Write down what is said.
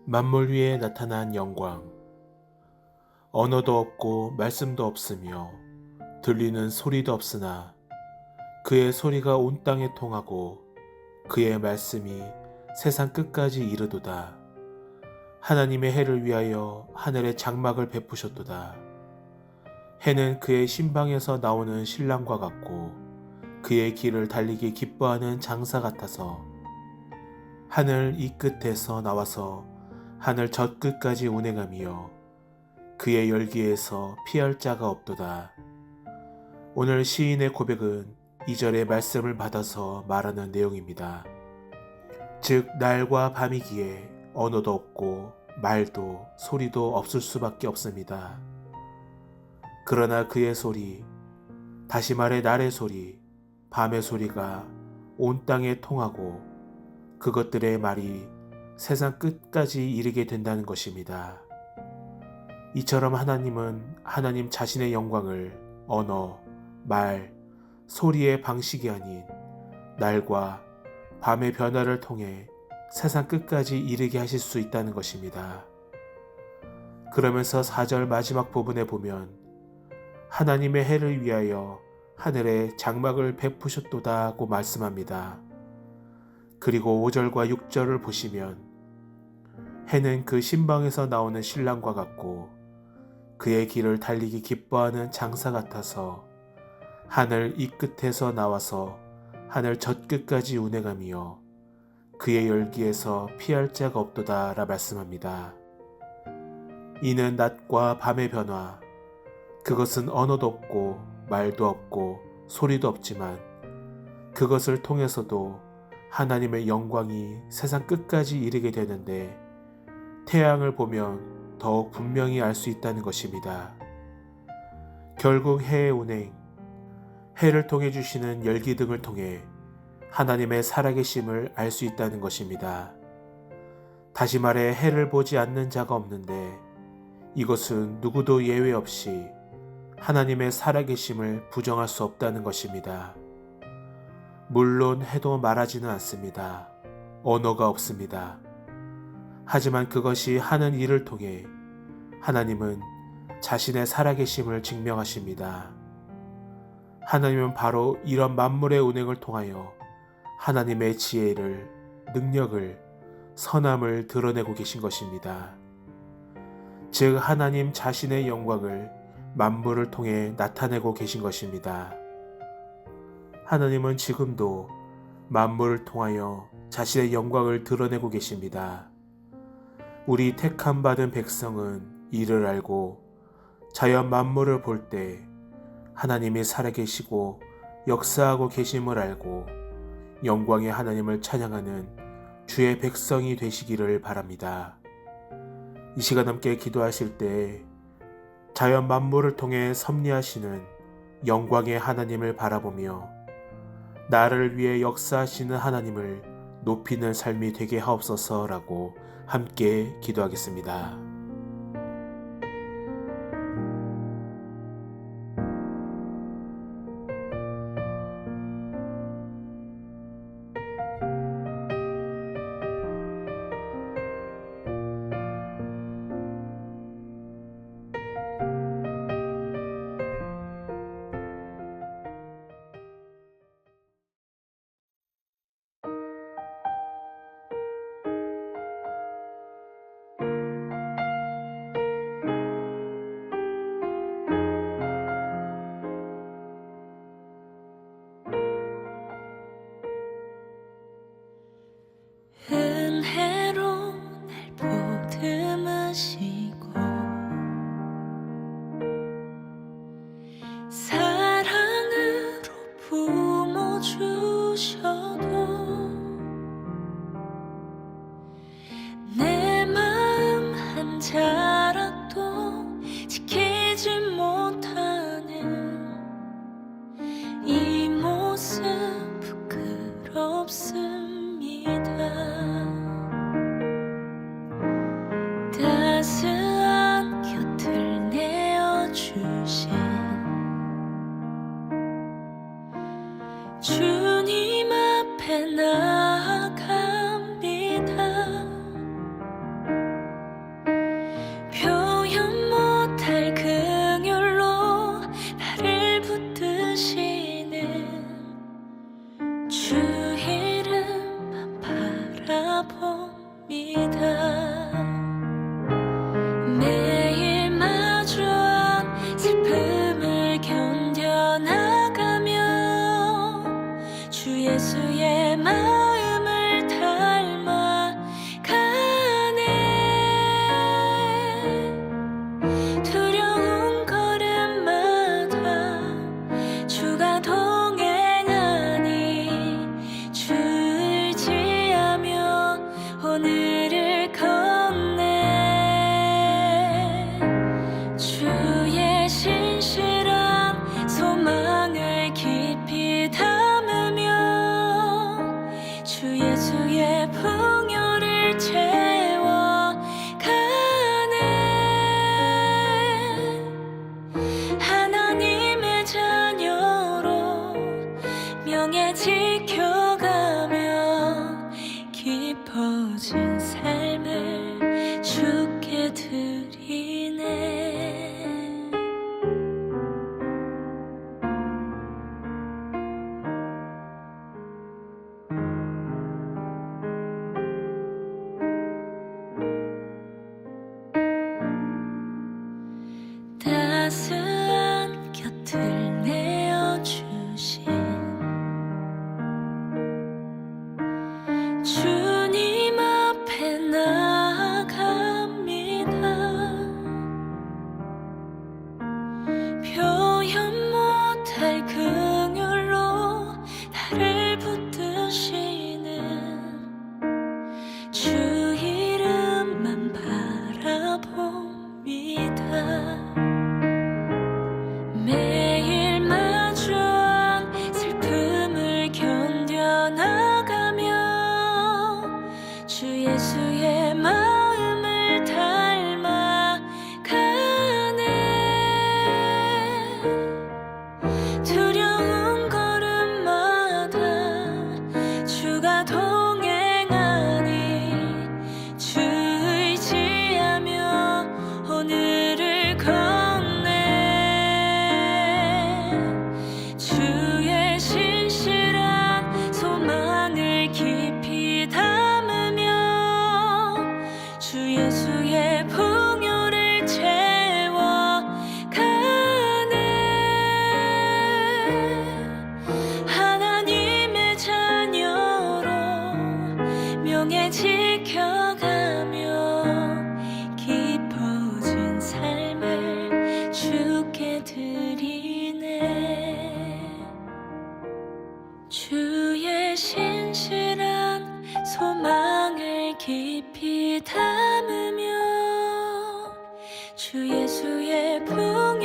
만물 위에 나타난 영광. 언어도 없고 말씀도 없으며 들리는 소리도 없으나 그의 소리가 온 땅에 통하고 그의 말씀이 세상 끝까지 이르도다. 하나님의 해를 위하여 하늘의 장막을 베푸셨도다. 해는 그의 신방에서 나오는 신랑과 같고 그의 길을 달리기 기뻐하는 장사 같아서 하늘 이 끝에서 나와서 하늘 저 끝까지 운행하며 그의 열기에서 피할 자가 없도다. 오늘 시인의 고백은 2절의 말씀을 받아서 말하는 내용입니다. 즉 날과 밤이기에 언어도 없고 말도 소리도 없을 수밖에 없습니다. 그러나 그의 소리, 다시 말해 날의 소리, 밤의 소리가 온 땅에 통하고 그것들의 말이 세상 끝까지 이르게 된다는 것입니다. 이처럼 하나님은 하나님 자신의 영광을 언어, 말, 소리의 방식이 아닌 날과 밤의 변화를 통해 세상 끝까지 이르게 하실 수 있다는 것입니다. 그러면서 4절 마지막 부분에 보면 하나님의 해를 위하여 하늘에 장막을 베푸셨도다고 말씀합니다. 그리고 5절과 6절을 보시면 해는 그 신방에서 나오는 신랑과 같고 그의 길을 달리기 기뻐하는 장사 같아서 하늘 이 끝에서 나와서 하늘 저 끝까지 운행하며 그의 열기에서 피할 자가 없도다라 말씀합니다. 이는 낮과 밤의 변화, 그것은 언어도 없고 말도 없고 소리도 없지만 그것을 통해서도 하나님의 영광이 세상 끝까지 이르게 되는데 태양을 보면 더욱 분명히 알 수 있다는 것입니다. 결국 해의 운행, 해를 통해 주시는 열기 등을 통해 하나님의 살아계심을 알 수 있다는 것입니다. 다시 말해 해를 보지 않는 자가 없는데 이것은 누구도 예외 없이 하나님의 살아계심을 부정할 수 없다는 것입니다. 물론 해도 말하지는 않습니다. 언어가 없습니다. 하지만 그것이 하는 일을 통해 하나님은 자신의 살아계심을 증명하십니다. 하나님은 바로 이런 만물의 운행을 통하여 하나님의 지혜를, 능력을, 선함을 드러내고 계신 것입니다. 즉 하나님 자신의 영광을 만물을 통해 나타내고 계신 것입니다. 하나님은 지금도 만물을 통하여 자신의 영광을 드러내고 계십니다. 우리 택함 받은 백성은 이를 알고 자연 만물을 볼 때 하나님이 살아계시고 역사하고 계심을 알고 영광의 하나님을 찬양하는 주의 백성이 되시기를 바랍니다. 이 시간 함께 기도하실 때 자연 만물을 통해 섭리하시는 영광의 하나님을 바라보며 나를 위해 역사하시는 하나님을 높이는 삶이 되게 하옵소서라고 함께 기도하겠습니다. 은혜로 날 보듬으시고 사랑으로 품어주셔도 내 마음 한 자락도 지키지 못하는 이 모습 부끄럽습니다. 따스한 곁을 내어주신 주님 앞에 나아갑니다. 주 이름만 바라봅니다. 매일 마주한 슬픔을 견뎌나가며 주 예수의 마음을 닮아가네. 두려운 걸음마다 주가 동행하니 주를 지하며 오늘을 걷네. 주의 신실한 소망을 깊이 담으며 주 예수의 풍요를 채워가네. 하나님의 자녀로 명예 지켜가며 깊어진 삶을 주께 드리네. 따스한 곁을 내어주신 주님 앞에 나아갑니다. 표현 못할 긍휼로 나를 붙드시는 주 이름만 바라봅니다. 매일 마주한 슬픔을 견뎌나가며 주 예수의 마음을 닮아가네. 두려운 걸음마다 주가 동행하니 주 의지하며 오늘을 걷네. 주의 신실한 소망을 깊이 담으며 주 예수의 풍요를 채워가네. 하나님의 자녀로 명예 지켜가며 깊어진 삶을 주께 드리네. 주의 신실한 소망을 깊이 담으며 주 예수의 풍